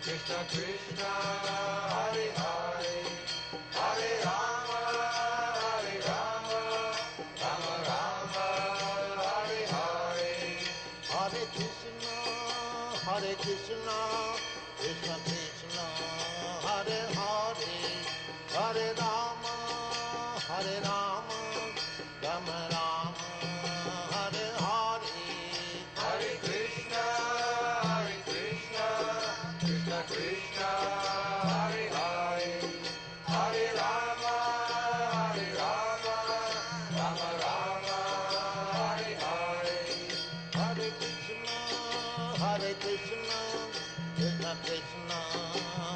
Krishna Krishna, Hare Hare, Hare Rama, Hare Rama, Rama Rama, Hare Hare, Hare Krishna, Hare Krishna, Krishna Krishna, Hare Hare, Hare Rama, Hare Rama, Rama Rama, Hare Hare, Hare Krishna, Krishna Krishna, Hare Hare, Hare Rama, Hare Rama, Rama Rama, Hare Hare, Hare Krishna, Krishna Krishna,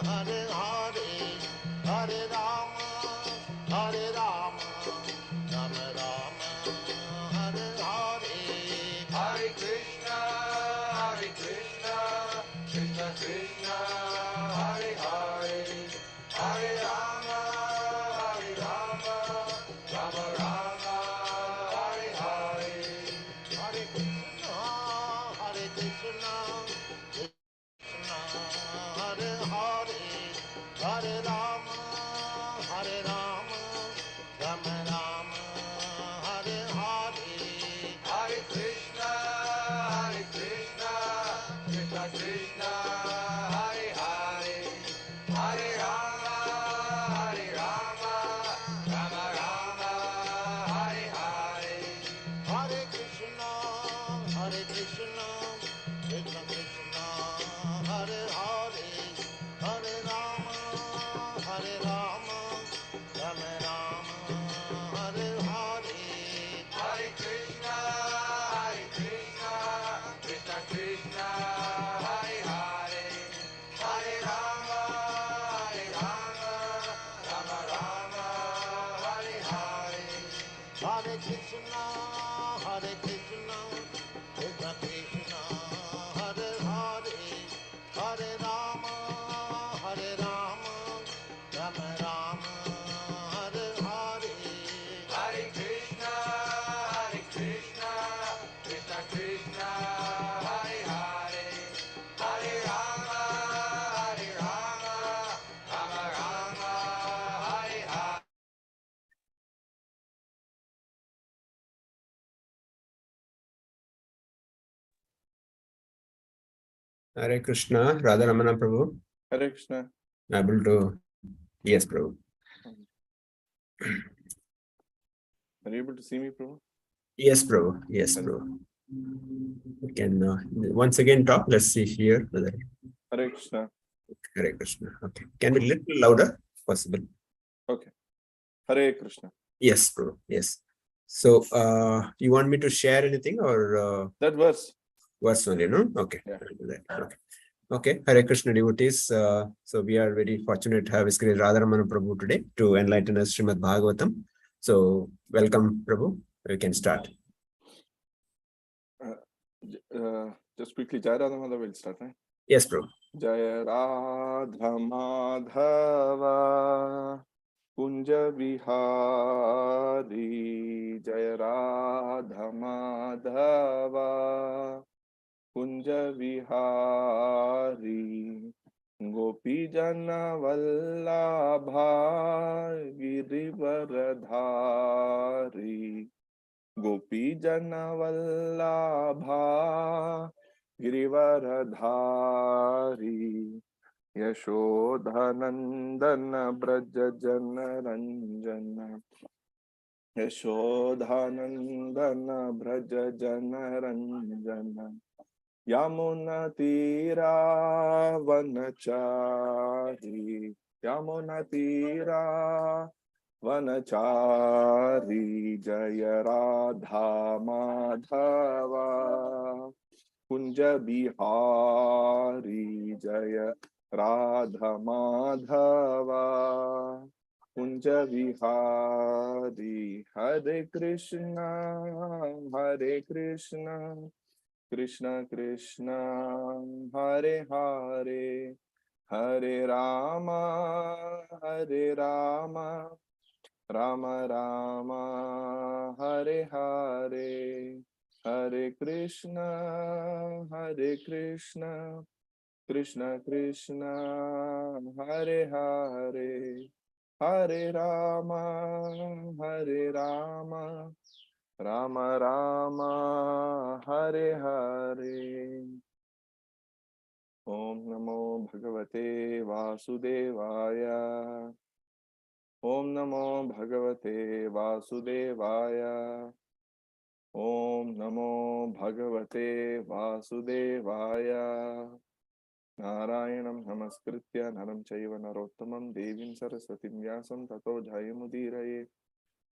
Hare Hare, Hare Rama, Hare Rama, Rama Rama, Hare Hare, Hare Krishna, Krishna Krishna, Hare Hare, Hare Rama, Rama Rama, Hare Hare, Hare Krishna, Krishna Krishna, Hare Hare, Hare Rama, Rama Rama, Hare Hare, Hare Krishna, Krishna Krishna, Hare Hare, Hare Rama, Rama Rama, Hare Hare, Hare Krishna, Krishna Krishna, Hare Hare, Hare Rama, Rama Rama, Hare Hare, Hare Krishna, Krishna Krishna, Hare Hare, Hare Rama, Rama Rama, Hare Hare, Hare Krishna, Krishna Krishna, Hare Hare, Hare Rama, Rama Rama, Hare Hare, Hare Krishna, Krishna Krishna, Hare Hare, Hare Rama, Rama Rama, Hare Hare. Hare Krishna, Radha Ramana Prabhu. Hare Krishna. Able to, yes, Prabhu. Are you able to see me, Prabhu? Yes, Prabhu. Yes, Prabhu. We can once again talk. Let's see here. Hare Krishna. Hare Krishna. Okay. Can be a little louder, possible? Okay. Hare Krishna. Yes, Prabhu. Yes. So, you want me to share anything or that verse? Verse only, no? Okay. Yeah. Okay. Okay. Hare Krishna devotees. So we are very fortunate to have His Grace Radha Ramana Prabhu today to enlighten us Srimad Bhagavatam. So welcome, Prabhu. We can start. Just quickly, Jai Radha Madhava will start, right? Yes, Prabhu. Jai Radha Madhava Kunja Vihari, Jai Radha Madhava Kunja Vihari, Gopi Jana Vallabha Girivaradhari, Gopi Jana Vallabha Girivaradhari, Yashodhanandana Braja Jana Ranjana, Yashodhanandana Braja Jana Ranjana, Yamuna Tira Vanachari, Yamuna Tira Vanachari, Jaya Radha Madhava Kunja Bihari, Jaya Radha Madhava Kunja Vihari, Hare Krishna, Krishna Krishna, Hare Hare, Hare Rama, Rama Rama, Hare Hare, Hare Krishna, Krishna Krishna, Hare Hare, Hare Rama, Rama Rama, Hare Hare. Om Namo Bhagavate Vasudevaya. Om Namo Bhagavate Vasudevaya. Om Namo Bhagavate Vasudevaya. Narayanam Namaskritya Naram Chaiva Narottamam Devim Saraswatim Vyasam Tato Jayamudiraye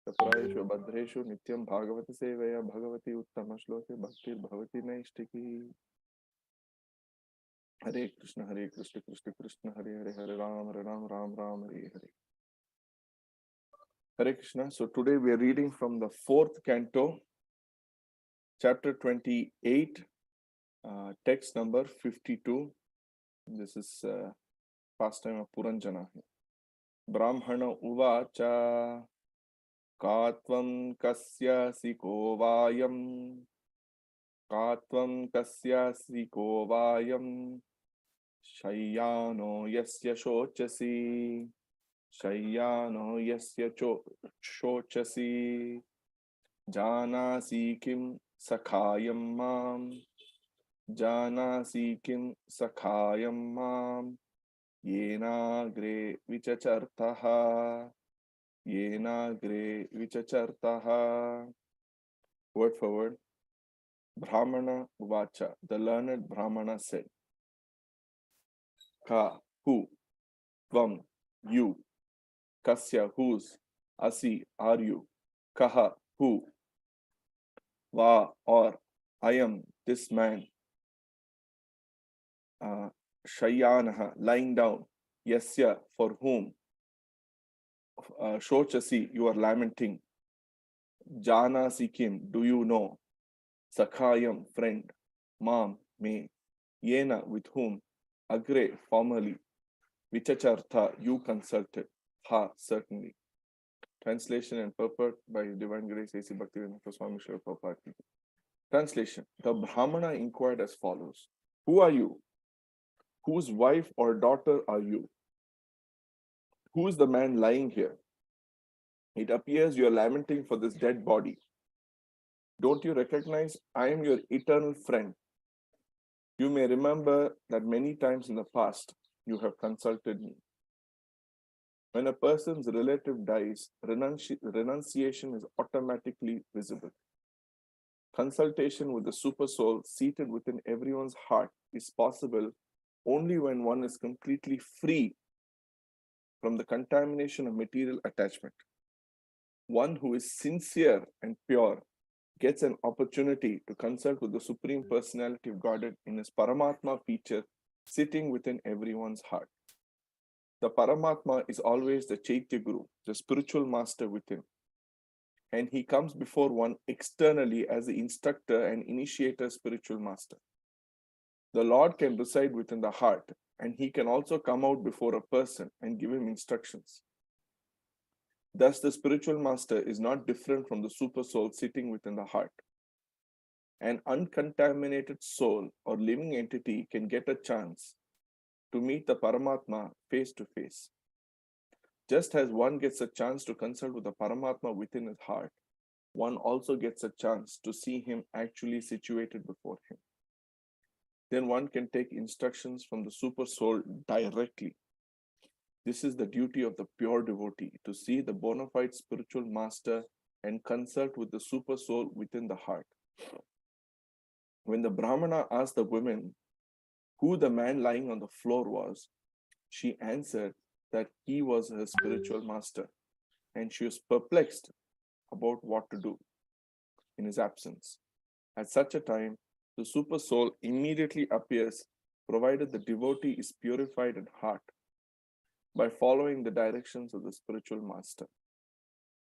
Taprayeshu Bhadreshu Nityam Bhagavata Sevaya Bhagavati Uttama Shloke Bhaktir Bhavati Naishtiki. Hare Krishna Krishna Krishna Hare Hare Hare Ram Ram Hare Hare. Hare Krishna. So today we are reading from the 4th canto, chapter 28, text number 52. This is pastime of Puranjana. Brahmana uvacha katvam kasyasi kovayam shayyano yasya shochasi janasi kim sakhayam mam yenagre vichachartaha. Word for word. Brahmana uvacha, the learned Brahmana said, Ka, who, Tvam, you, Kasya, whose, Asi, are you, Kaha, who, Va, or, I am, this man, Shayanaha, lying down, Yasya, for whom, Shochasi, you are lamenting, Jana Sikim, do you know, Sakhayam, friend, Mam, me, Yena, with whom, Agre, formerly, Vichachartha, you consulted, Ha, certainly. Translation and purport by Divine Grace A.C. Bhaktivedanta Swami Srila Prabhupada. Translation. The Brahmana inquired as follows. Who are you? Whose wife or daughter are you? Who is the man lying here? It appears you are lamenting for this dead body. Don't you recognize I am your eternal friend? You may remember that many times in the past you have consulted me. When a person's relative dies, renunciation is automatically visible. Consultation with the super soul seated within everyone's heart is possible only when one is completely free from the contamination of material attachment. One who is sincere and pure gets an opportunity to consult with the Supreme Personality of Godhead in his Paramatma feature sitting within everyone's heart. The Paramatma is always the Chaitya Guru, the spiritual master within. And he comes before one externally as the instructor and initiator spiritual master. The Lord can reside within the heart, and he can also come out before a person and give him instructions. Thus, the spiritual master is not different from the super soul sitting within the heart. An uncontaminated soul or living entity can get a chance to meet the Paramatma face to face. Just as one gets a chance to consult with the Paramatma within his heart, one also gets a chance to see him actually situated before him. Then one can take instructions from the super soul directly. This is the duty of the pure devotee, to see the bona fide spiritual master and consult with the super soul within the heart. When the Brahmana asked the woman who the man lying on the floor was, she answered that he was her spiritual master, and she was perplexed about what to do in his absence. At such a time, the super soul immediately appears, provided the devotee is purified in heart by following the directions of the spiritual master.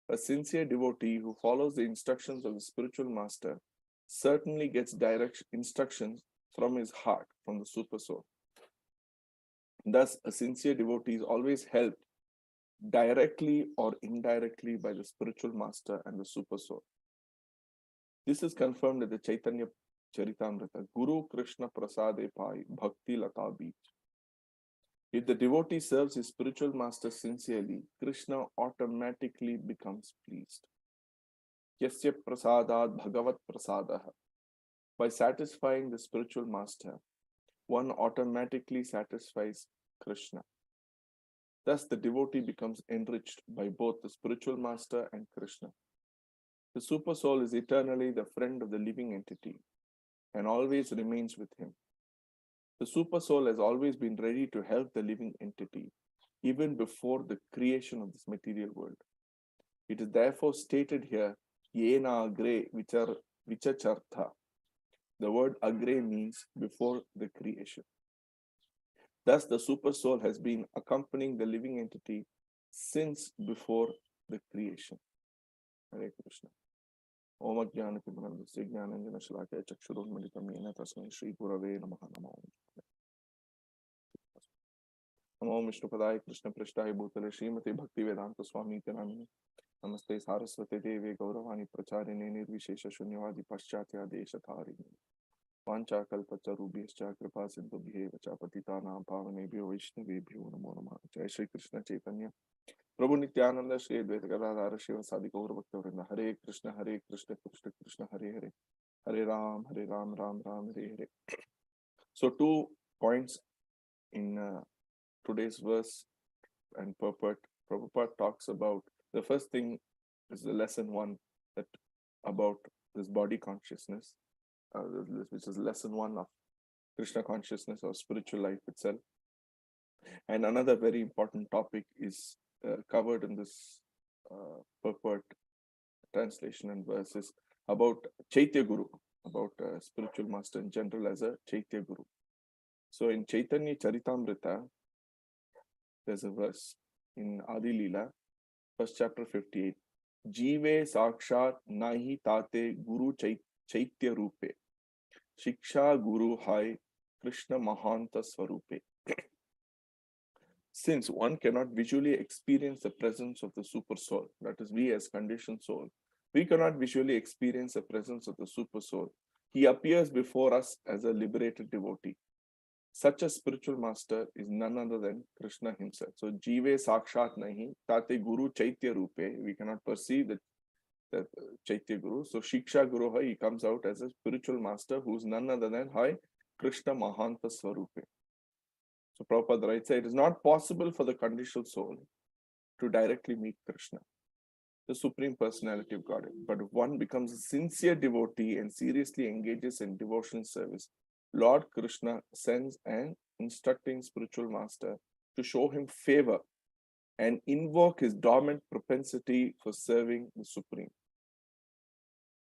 A sincere devotee who follows the instructions of the spiritual master certainly gets direct instructions from his heart, from the super soul. Thus, a sincere devotee is always helped directly or indirectly by the spiritual master and the super soul. This is confirmed in the Chaitanya Charitamrita, Guru Krishna Prasade Pai Bhakti Lata Bij. If the devotee serves his spiritual master sincerely, Krishna automatically becomes pleased. Yasya prasadat bhagavat prasadaha. By satisfying the spiritual master, one automatically satisfies Krishna. Thus, the devotee becomes enriched by both the spiritual master and Krishna. The super soul is eternally the friend of the living entity and always remains with him. The super soul has always been ready to help the living entity, even before the creation of this material world. It is therefore stated here, Yena agre vichachartha. The word agre means before the creation. Thus, the super soul has been accompanying the living entity since before the creation. Hare Krishna. Om Ajnana Timirandasya Jnananjana Shalakaya Chakshurunmilitam Yena Tasmai Shri Gurave Namaha Namo. Namo Vishnupadaya Krishna Prishthaya Bhutale Srimati Bhakti Vedanta Swami Namini. Namaste Saraswate Deve Gauravani Pracharine Nirvishesha Shunyavadi Paschatya Deshatharini. Vancha Kalpacharubhyascha Kripa Sindhubhye Vachapatitanam Pavanebhyo Vaishnavebhyo Namo Namah. Jai Shri Krishna Chaitanya Prabhu Nityananda Shri Advaita Gadadhara Shiva Sadi Gaura Bhakta Hare Krishna Krishna Krishna Hare Hare Hare Ram Ram Ram Hare Hare. So 2 points in today's verse and purport. Prabhupada talks about, the first thing is the lesson 1 that about this body consciousness, which is lesson 1 of Krishna consciousness or spiritual life itself. And another very important topic is covered in this purport translation and verses about Chaitya Guru, about spiritual master in general as a Chaitya Guru. So in Chaitanya Charitamrita, there's a verse in Adi Leela, first chapter 58. Jive Sakshat Nahi Tate Guru Chaitya Rupe. Shiksha Guru Hai Krishna Mahanta Swarupe. Since one cannot visually experience the presence of the super soul, that is, we as conditioned soul, we cannot visually experience the presence of the super soul. He appears before us as a liberated devotee. Such a spiritual master is none other than Krishna himself. So, Jive Sakshat Nahi, Tate Guru Chaitya Rupe, we cannot perceive the Chaitya Guru. So, Shiksha Guru Hai, he comes out as a spiritual master who is none other than Hai Krishna Mahanta Swarupe. So Prabhupada writes, it is not possible for the conditional soul to directly meet Krishna, the Supreme Personality of Godhead. But if one becomes a sincere devotee and seriously engages in devotional service, Lord Krishna sends an instructing spiritual master to show him favor and invoke his dormant propensity for serving the Supreme.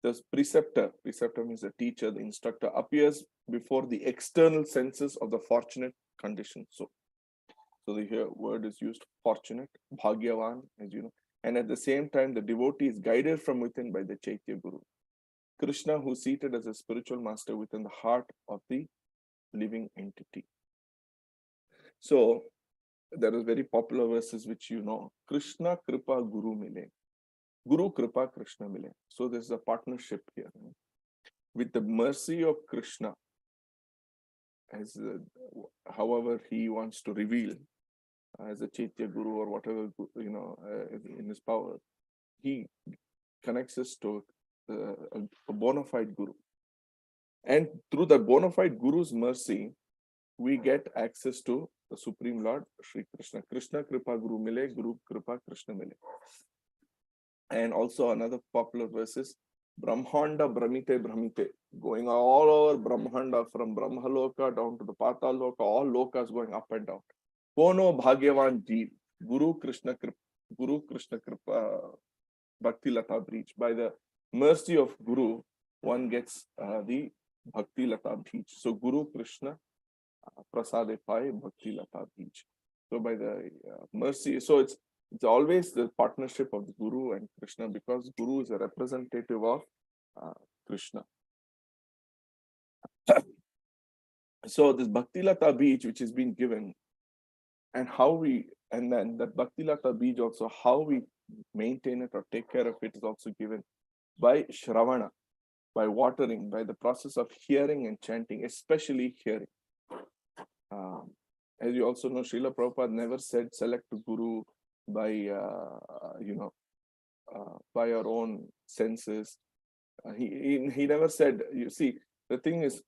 The preceptor means the teacher, the instructor, appears before the external senses of the fortunate conditioned soul. So the here word is used, fortunate, bhagyavan, as you know. And at the same time, the devotee is guided from within by the Chaitya Guru. Krishna, who is seated as a spiritual master within the heart of the living entity. So there are very popular verses which you know. Krishna Kripa Guru Mile. Guru Kripa Krishna Mile. So there's a partnership here. With the mercy of Krishna, as however he wants to reveal, as a Chaitya Guru or whatever, you know, in his power, he connects us to a bona fide Guru. And through the bona fide Guru's mercy, we get access to the Supreme Lord, Sri Krishna. Krishna Kripa Guru Mile, Guru Kripa Krishna Mile. And also another popular verse is Brahmanda Brahmite Brahmite, going all over Brahmanda, from Brahmaloka down to the Pataloka, all lokas going up and down. Kono Bhagyavan Jeev, Guru Krishna Kripa Bhakti Lata Breach. By the mercy of Guru, one gets the Bhakti Lata Breach. So Guru Krishna Prasade Pai Bhakti Lata Breach. So by the mercy, so it's always the partnership of the Guru and Krishna, because Guru is a representative of Krishna. So this Bhakti Lata Beej, which is being given, and then that Bhakti Lata Beej also, how we maintain it or take care of it, is also given by Shravana. by watering, by the process of hearing and chanting, especially hearing. As you also know, Srila Prabhupada never said select a guru by, by our own senses. He never said, you see, the thing is,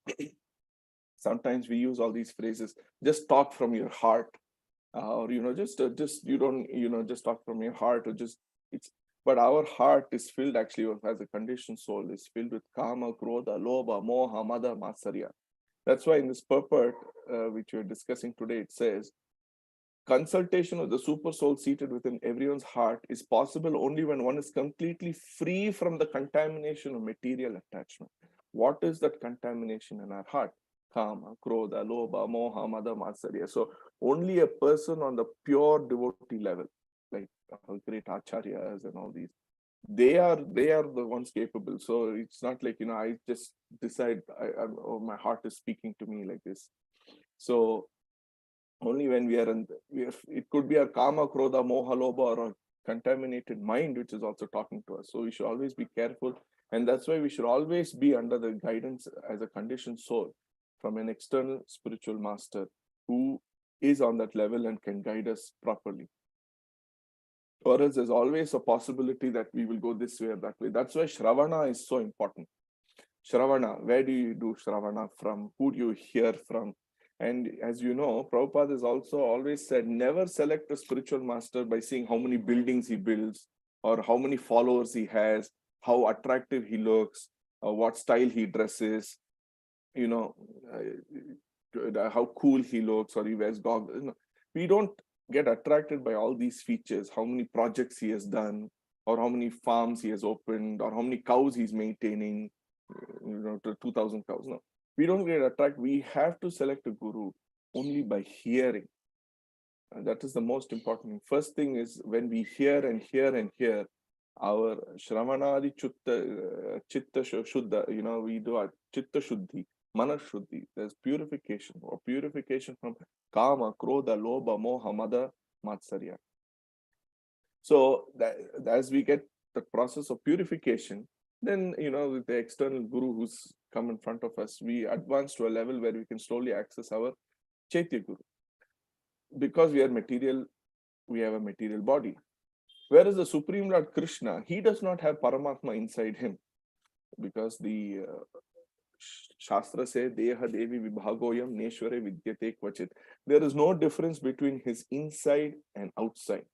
sometimes we use all these phrases, just talk from your heart, or, just, you don't, just talk from your heart, or just, but our heart is filled actually, as a conditioned soul, is filled with kama, krodha, lobha, moha, mada, matsarya. That's why in this purport, which we're discussing today, it says, consultation of the super soul seated within everyone's heart is possible only when one is completely free from the contamination of material attachment. What is that contamination in our heart? Kama, krodha, lobha, moha, mada, matsarya. So only a person on the pure devotee level, like our great acharyas and all these, they are the ones capable. So it's not like, I just decide, oh, my heart is speaking to me like this. So only when we are it could be a kama, krodha, moha, lobha, or a contaminated mind which is also talking to us. So we should always be careful, and that's why we should always be under the guidance as a conditioned soul from an external spiritual master who is on that level and can guide us properly. Or else there's always a possibility that we will go this way or that way. That's why Shravana is so important. Shravana, where do you do Shravana from? Who do you hear from? And as you know, Prabhupada has also always said, never select a spiritual master by seeing how many buildings he builds, or how many followers he has, how attractive he looks, or what style he dresses, how cool he looks, or he wears goggles. We don't get attracted by all these features, how many projects he has done, or how many farms he has opened, or how many cows he's maintaining, to 2,000 cows. No, we don't get attracted. We have to select a guru only by hearing. And that is the most important thing. First thing is, when we hear and hear and hear, our Shravanadi Chitta Shuddha, we do our Chitta Shuddhi, Mana Shuddhi. There's purification, or purification from Kama, Krodha, Lobha, Moha, Mada, Matsarya. So as we get the process of purification, then, with the external guru who's come in front of us, we advance to a level where we can slowly access our Chaitya Guru. Because we are material, we have a material body. Whereas the Supreme Lord Krishna, he does not have Paramatma inside him, because the Shastra say, Deha Devi Vibhagoyam Neshware Vidyate Kvachit. There is no difference between his inside and outside.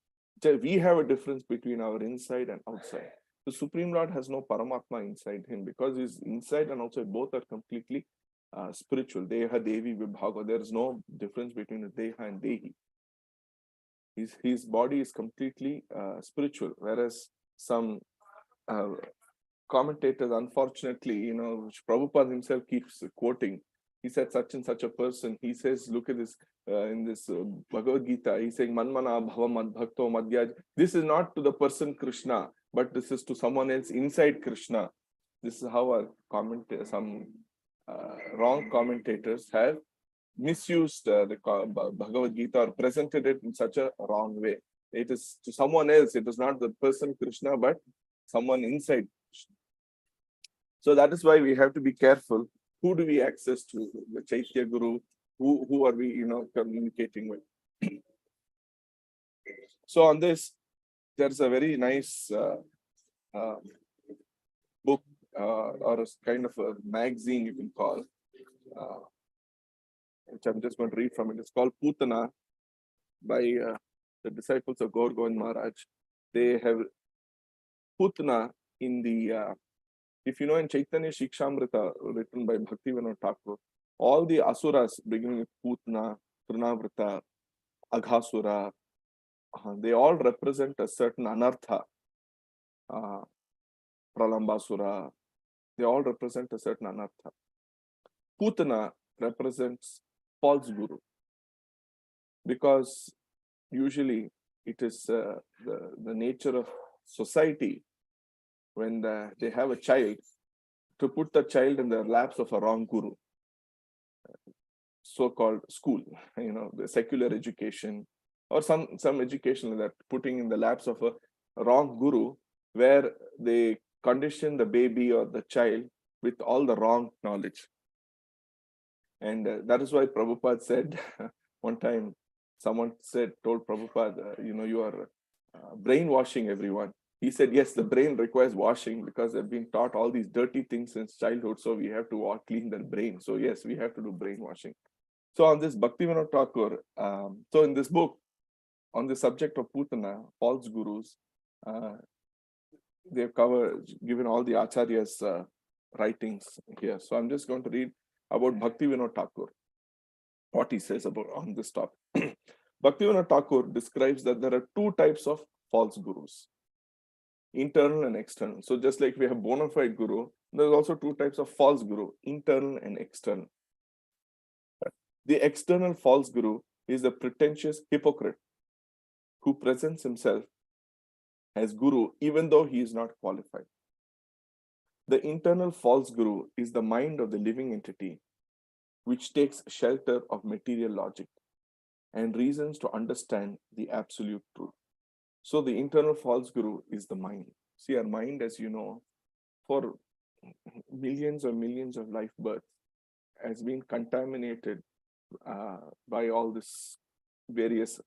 We have a difference between our inside and outside. The Supreme Lord has no Paramatma inside him, because his inside and outside both are completely spiritual. Deha Devi Vibhago. There is no difference between the Deha and Dehi. His body is completely spiritual, whereas some commentators, unfortunately, which Prabhupada himself keeps quoting, he said such and such a person, he says, look at this, in this Bhagavad Gita, he's saying, Manmana Bhava Madbhakto Madhyaj. This is not to the person Krishna, but this is to someone else inside Krishna. This is how some wrong commentators have misused the Bhagavad Gita, or presented it in such a wrong way. It is to someone else. It is not the person Krishna, but someone inside Krishna. So that is why we have to be careful. Who do we access to? The Chaitya Guru. Who are we, communicating with? So on this, there's a very nice book, or a kind of a magazine, you can call, which I'm just going to read from it. It's called Putana, by the disciples of Gaur Govind Maharaj. They have Putana in the, if you know, in Chaitanya Shikshamrita, written by Bhaktivinoda Thakur, all the asuras beginning with Putana, Trinavrita, Aghasura, they all represent a certain anartha. Pralambasura, they all represent a certain anartha. Putana represents false guru, because usually it is the nature of society, when they have a child, to put the child in the laps of a wrong guru, so-called school, the secular education, or some education that putting in the laps of a wrong guru, where they condition the baby or the child with all the wrong knowledge. And that is why Prabhupada said one time, someone told Prabhupada, you are brainwashing everyone. He said, yes, the brain requires washing because they've been taught all these dirty things since childhood. So we have to clean their brain. So yes, we have to do brainwashing. So on this Bhaktivinoda Thakur, so in this book, on the subject of Putana, false gurus, they've given all the Acharya's writings here. So I'm just going to read about Bhaktivinoda Thakur, what he says about on this topic. Bhaktivinoda Thakur describes that there are two types of false gurus, internal and external. So just like we have bona fide guru, there's also two types of false guru, internal and external. The external false guru is the pretentious hypocrite who presents himself as guru even though he is not qualified. The internal false guru is the mind of the living entity which takes shelter of material logic and reasons to understand the absolute truth. So the internal false guru is the mind. See, our mind, as you know, for millions or millions of life births has been contaminated by all this various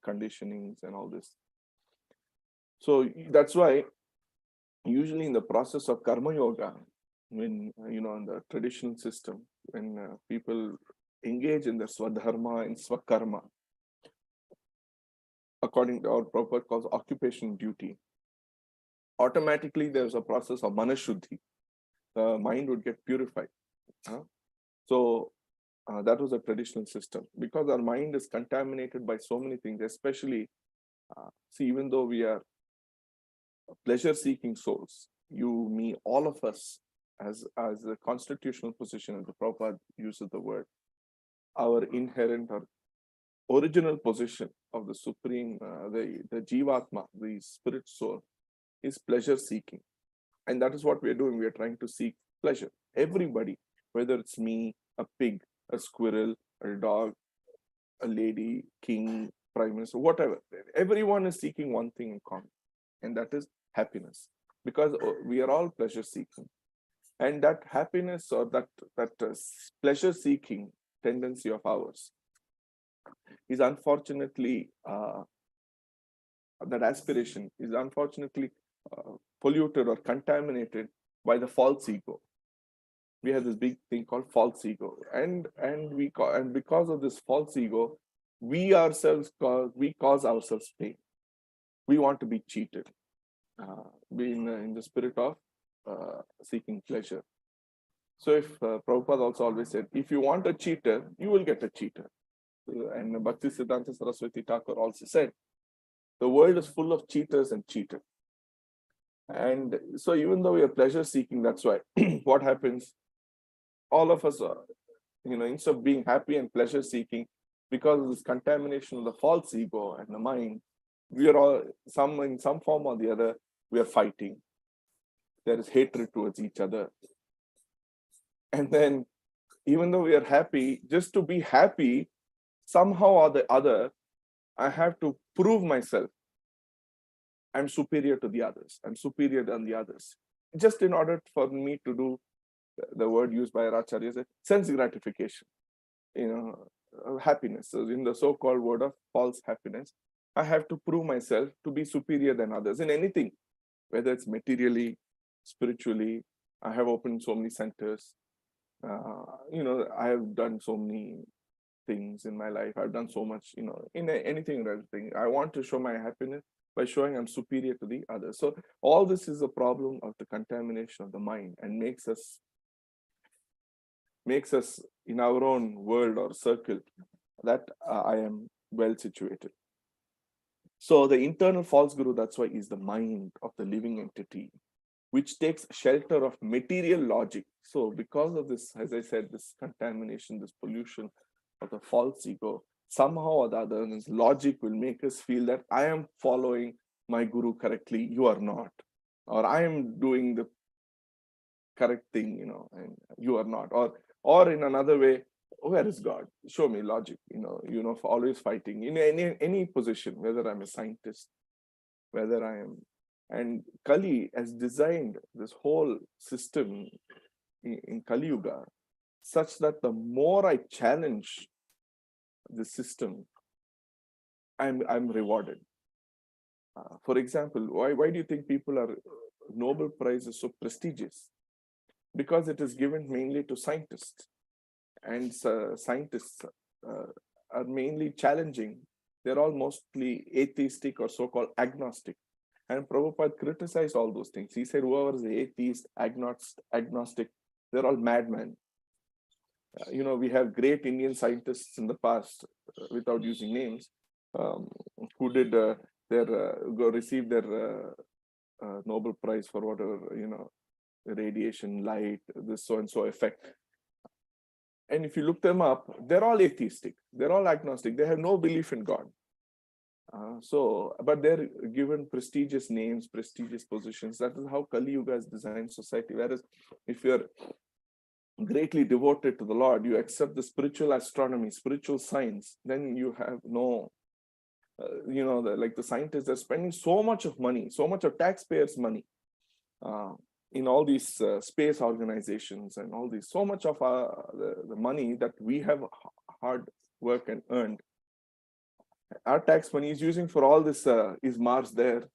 conditionings and all this. So that's why usually in the process of karma yoga, when in the traditional system, when people engage in the swadharma and swakarma, according to our Prabhupada calls occupation duty, automatically there's a process of manashuddhi. The mind would get purified. So that was a traditional system. Because our mind is contaminated by so many things, especially, even though we are pleasure-seeking souls, you, me, all of us, as a constitutional position, as the Prabhupada uses the word, our inherent or original position of the supreme, the Jivatma, the spirit soul, is pleasure-seeking. And that is what we are doing. We are trying to seek pleasure. Everybody, whether it's me, a pig, a squirrel, a dog, a lady, king, prime minister, whatever, everyone is seeking one thing in common, and that is happiness, because we are all pleasure seeking. And that happiness or that pleasure seeking tendency of ours is unfortunately, that aspiration is unfortunately polluted or contaminated by the false ego. We have this big thing called false ego, and because of this false ego, we cause ourselves pain. We want to be cheated, being in the spirit of seeking pleasure. So if Prabhupada also always said, if you want a cheater, you will get a cheater. And Bhakti Siddhanta Saraswati Thakur also said, the world is full of cheaters and cheated. And so even though we are pleasure seeking, that's why what happens, all of us are, instead of being happy and pleasure seeking, because of this contamination of the false ego and the mind, we are all in some form or the other, we are fighting. There is hatred towards each other. And then even though we are happy, just to be happy, somehow or the other, I have to prove myself. I'm superior to the others. I'm superior than the others. Just in order for me to do the word used by Acharya, sense gratification, happiness. So in the so-called word of false happiness, I have to prove myself to be superior than others in anything, whether it's materially, spiritually. I have opened so many centers. I have done so many things in my life. I've done so much, in anything and everything. I want to show my happiness by showing I'm superior to the others. So all this is a problem of the contamination of the mind and makes us in our own world or circle that I am well situated. So the internal false guru, that's why, is the mind of the living entity, which takes shelter of material logic. So because of this, as I said, this contamination, this pollution of the false ego, somehow or the other, this logic will make us feel that I am following my guru correctly, you are not. Or I am doing the correct thing, and you are not. Or in another way, where is God? Show me logic, for always fighting in any position, whether I'm a scientist, whether I am. And Kali has designed this whole system in Kali Yuga, such that the more I challenge the system, I'm rewarded. For example, why do you think people are Nobel Prize is so prestigious? Because it is given mainly to scientists, and scientists are mainly challenging. They're all mostly atheistic or so-called agnostic. And Prabhupada criticized all those things. He said, whoever is atheist, agnostic, they're all madmen. We have great Indian scientists in the past, without using names, who did receive their Nobel Prize for whatever, radiation, light, this so and so effect. And if you look them up, they're all atheistic. They're all agnostic. They have no belief in God. But they're given prestigious names, prestigious positions. That is how Kali Yuga has designed society. Whereas if you're greatly devoted to the Lord, you accept the spiritual astronomy, spiritual science, then you have no, like the scientists are spending so much of money, so much of taxpayers' money in all these space organizations and all these, so much of the money that we have hard work and earned. Our tax money is using for all this. Is Mars there?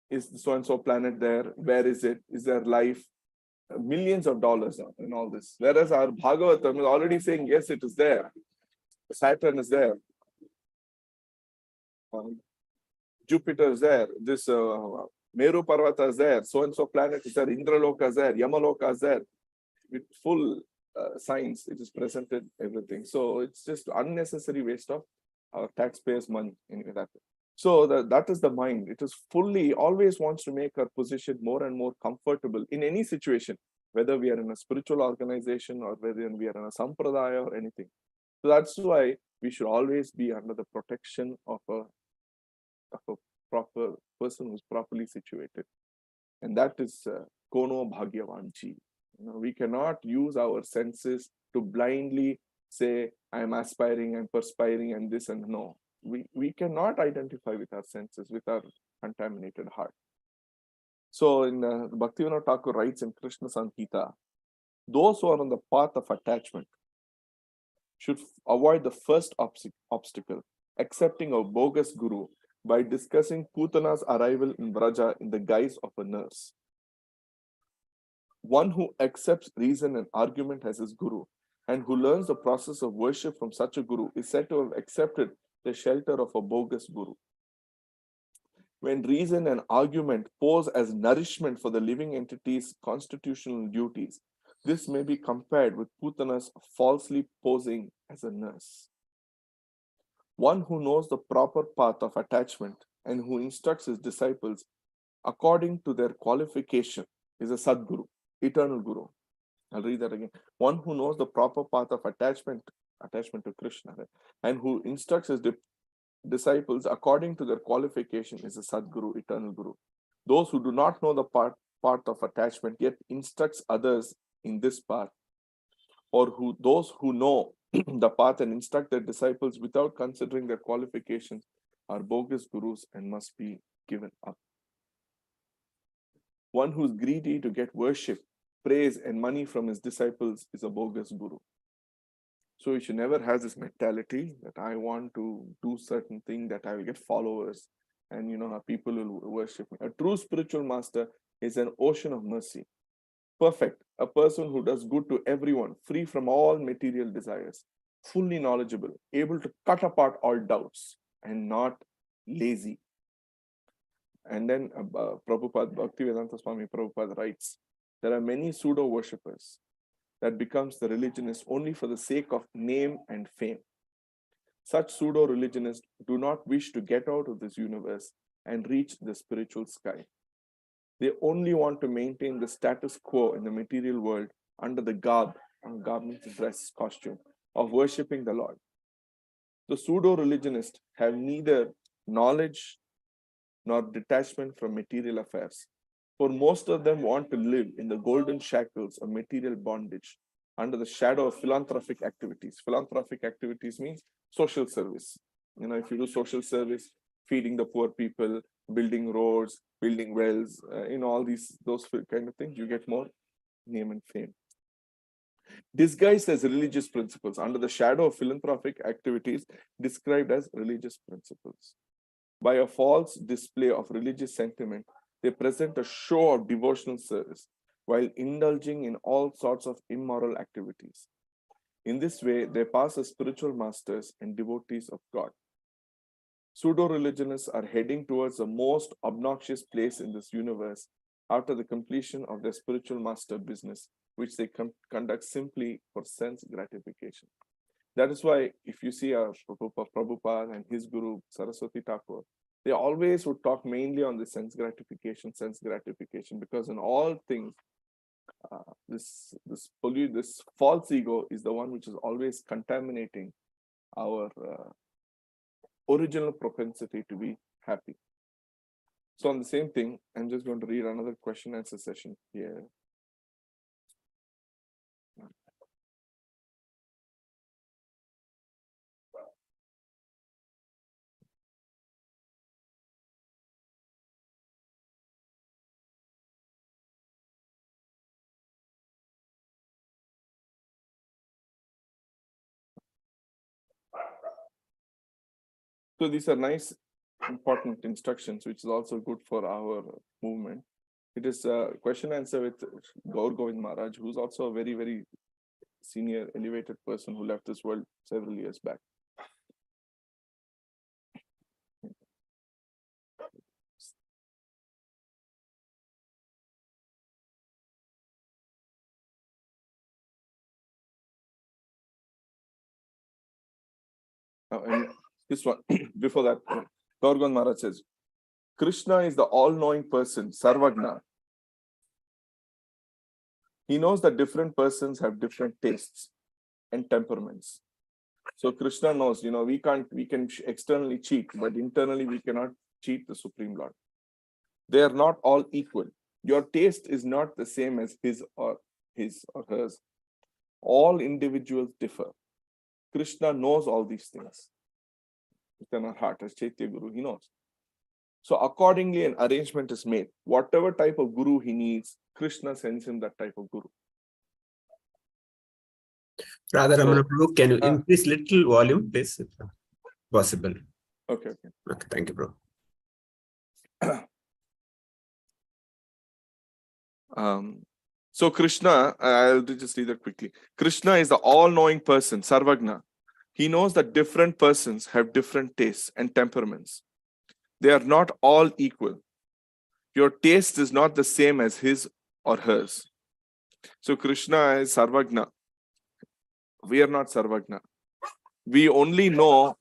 Is so and so planet there? Where is it? Is there life? Millions of dollars in all this. Whereas our Bhagavatam is already saying, yes, it is there. Saturn is there. Jupiter is there. This Meru Parvata is there. So and so planet is there. Indraloka is there. Yamaloka is there. With full science, it is presented, everything. So it's just unnecessary waste of our taxpayers' money. Anyway, so that is the mind. It is fully, always wants to make our position more and more comfortable in any situation, whether we are in a spiritual organization or whether we are in a sampradaya or anything. So that's why we should always be under the protection of a proper person who's properly situated. And that is Kono Bhagyavanchi. We cannot use our senses to blindly say, I'm aspiring, I'm perspiring, and this and no. We cannot identify with our senses, with our contaminated heart. So in Bhaktivinoda Thakur writes in Krishna Samhita, those who are on the path of attachment should avoid the first obstacle, accepting a bogus guru by discussing Putana's arrival in Vraja in the guise of a nurse. One who accepts reason and argument as his guru and who learns the process of worship from such a guru is said to have accepted the shelter of a bogus guru. When reason and argument pose as nourishment for the living entity's constitutional duties, this may be compared with Putana's falsely posing as a nurse. One who knows the proper path of attachment and who instructs his disciples according to their qualification is a Sadguru, eternal Guru. I'll read that again. One who knows the proper path of attachment to Krishna, and who instructs his disciples according to their qualification is a Sadguru, eternal Guru. Those who do not know the path of attachment yet instructs others in this path, or those who know the path and instruct their disciples without considering their qualifications are bogus gurus and must be given up. One who is greedy to get worship, praise, and money from his disciples is a bogus guru. So you should never have this mentality that I want to do certain thing, that I will get followers and people will worship me. A true spiritual master is an ocean of mercy. Perfect. A person who does good to everyone, free from all material desires, fully knowledgeable, able to cut apart all doubts and not lazy. And then Prabhupada, Bhaktivedanta Swami Prabhupada writes, there are many pseudo worshippers that becomes the religionist only for the sake of name and fame. Such pseudo religionists do not wish to get out of this universe and reach the spiritual sky. They only want to maintain the status quo in the material world under the garb means dress, costume, of worshipping the Lord. The pseudo religionists have neither knowledge nor detachment from material affairs. For most of them want to live in the golden shackles of material bondage under the shadow of philanthropic activities. Philanthropic activities means social service. If you do social service, feeding the poor people, building roads, building wells, all those kind of things, you get more name and fame. disguised as religious principles under the shadow of philanthropic activities described as religious principles. By a false display of religious sentiment, they present a show of devotional service while indulging in all sorts of immoral activities. In this way, they pass as spiritual masters and devotees of God. Pseudo-religionists are heading towards the most obnoxious place in this universe after the completion of their spiritual master business, which they conduct simply for sense gratification. That is why, if you see our Prabhupada and his guru, Saraswati Thakur, they always would talk mainly on the sense gratification, because in all things, this false ego is the one which is always contaminating our original propensity to be happy. So on the same thing, I'm just going to read another question answer session here. So these are nice, important instructions, which is also good for our movement. It is a question answer with Gaur Govind Maharaj, who's also a very, very senior, elevated person who left this world several years back. And this one, before that, Gaur Govind Maharaj says, Krishna is the all-knowing person, Sarvagna. He knows that different persons have different tastes and temperaments. So Krishna knows, we can externally cheat, but internally we cannot cheat the Supreme Lord. They are not all equal. Your taste is not the same as his or hers. All individuals differ. Krishna knows all these things. Within our heart, as Chaitya Guru, he knows. So accordingly, an arrangement is made. Whatever type of guru he needs, Krishna sends him that type of guru. Radha Ramana Prabhu, can you increase little volume, please, if possible? Okay. Okay, thank you, bro. So Krishna, I'll just read that quickly. Krishna is the all-knowing person, Sarvagna. He knows that different persons have different tastes and temperaments. They are not all equal. Your taste is not the same as his or hers. So Krishna is Sarvagna. We are not Sarvagna. We only know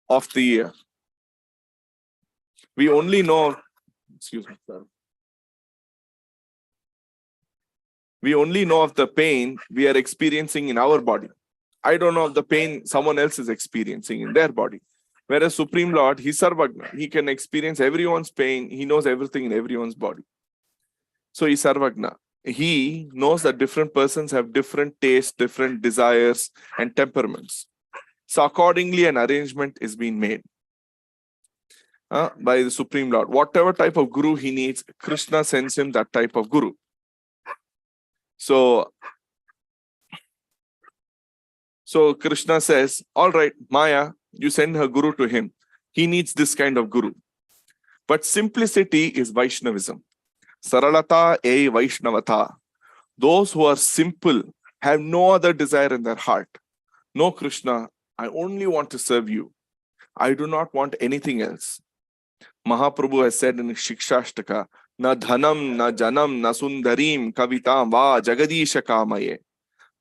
of the, excuse me, sir. We only know of the pain we are experiencing in our body. I don't know of the pain someone else is experiencing in their body. Whereas Supreme Lord, he's Sarvagna. He can experience everyone's pain. He knows everything in everyone's body. So he's Sarvagna. He knows that different persons have different tastes, different desires, and temperaments. So accordingly, an arrangement is being made by the Supreme Lord. Whatever type of guru he needs, Krishna sends him that type of guru. So Krishna says, all right, Maya, you send her guru to him. He needs this kind of guru. But simplicity is Vaishnavism. Saralata e Vaishnavata. Those who are simple have no other desire in their heart. No, Krishna, I only want to serve you. I do not want anything else. Mahaprabhu has said in Shikshashtaka, Na dhanam, na janam, na sundarim, kavitam va jagadisha kamaye.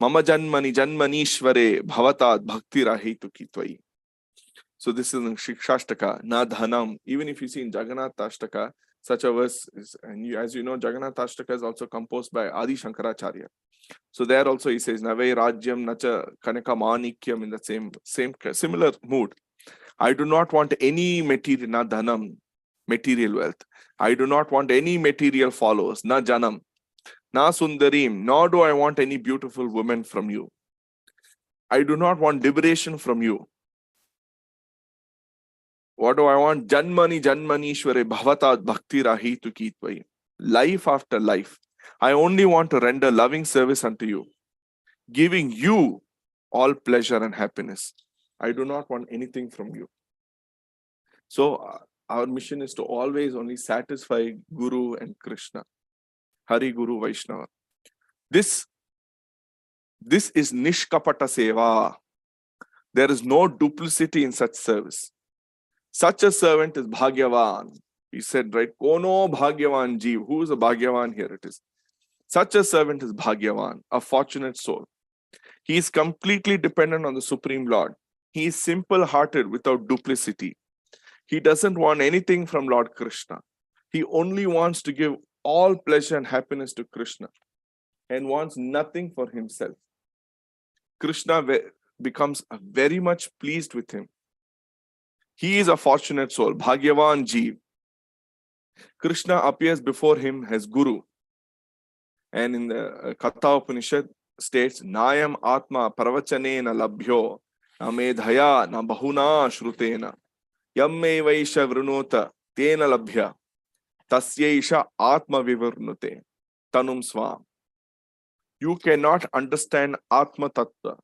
Mama janmani janmanishvare bhavatad bhakti rahitu kitvai. So this is in Shikshashtaka, na dhanam. Even if you see in Jagannathashtaka, such a verse is, and as you know, Jagannathashtaka is also composed by Adi Shankaracharya. So there also he says, Nave Rajyam Nacha Kanaka Manikyam, in the similar mood. I do not want any material, na dhanam, material wealth. I do not want any material followers, na janam, na sundarim, nor do I want any beautiful women from you. I do not want liberation from you. What do I want? Janmani janmanishware bhavatad bhakti rahitu kitvai. Life after life. I only want to render loving service unto you. giving you all pleasure and happiness. I do not want anything from you. So our mission is to always only satisfy Guru and Krishna, Hari Guru Vaishnava. This is Nishkapata Seva. There is no duplicity in such service. Such a servant is Bhagyavan. He said, right? Kono Bhagyavan Jeev. Who is a Bhagyavan? Here it is. Such a servant is Bhagyavan, a fortunate soul. He is completely dependent on the Supreme Lord. He is simple-hearted without duplicity. He doesn't want anything from Lord Krishna. He only wants to give all pleasure and happiness to Krishna and wants nothing for himself. Krishna becomes very much pleased with him. He is a fortunate soul, Bhagyavan Jeev. Krishna appears before him as Guru. And in the Katha Upanishad states, Nayam Atma Pravachanena Labhyo Namedhaya na Bahuna Shrutena Yamme Vaisha Vrunota Tena Labhya Tasyaisha Atma Vivarnute Tanum Swam. You cannot understand Atma Tattva,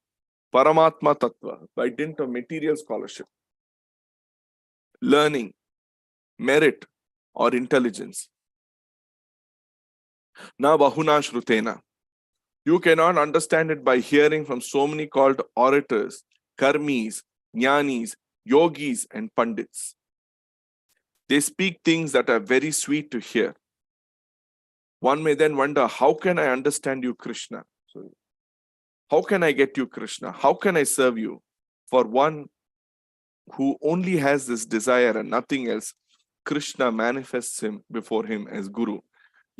Paramatma Tattva by dint of material scholarship, learning, merit, or intelligence. Na Bahuna Shrutena. You cannot understand it by hearing from so many called orators, karmis, jnanis, yogis, and pandits. They speak things that are very sweet to hear. One may then wonder, how can I understand you, Krishna? So, how can I get you, Krishna? How can I serve you? For one who only has this desire and nothing else, Krishna manifests him before him as Guru.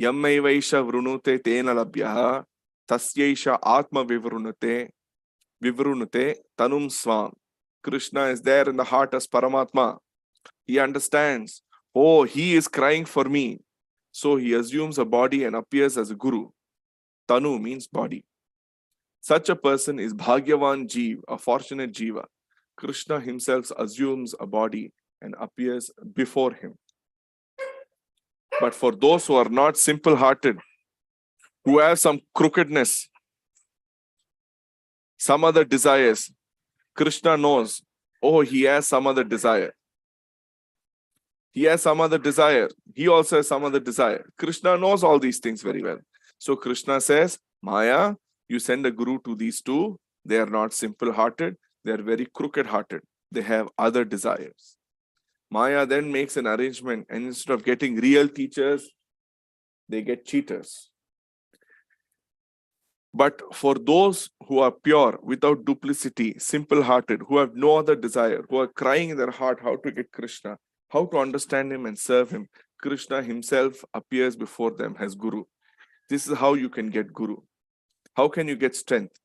Yammaivaisha vrunute tena labhyaha tasyaisha atma vivrunute tanum swam. Krishna is there in the heart as Paramatma. He understands, oh, he is crying for me. So he assumes a body and appears as a Guru. Tanu means body. Such a person is Bhagyavan Jeev, a fortunate Jiva. Krishna himself assumes a body and appears before him. But for those who are not simple-hearted, who have some crookedness, some other desires, Krishna knows, oh, he has some other desire. He has some other desire. He also has some other desire. Krishna knows all these things very well. So Krishna says, Maya, you send a guru to these two. They are not simple-hearted. They are very crooked-hearted. They have other desires. Maya then makes an arrangement, and instead of getting real teachers, they get cheaters. But for those who are pure, without duplicity, simple-hearted, who have no other desire, who are crying in their heart how to get Krishna, how to understand him and serve him, Krishna himself appears before them as Guru. This is how you can get Guru. How can you get strength?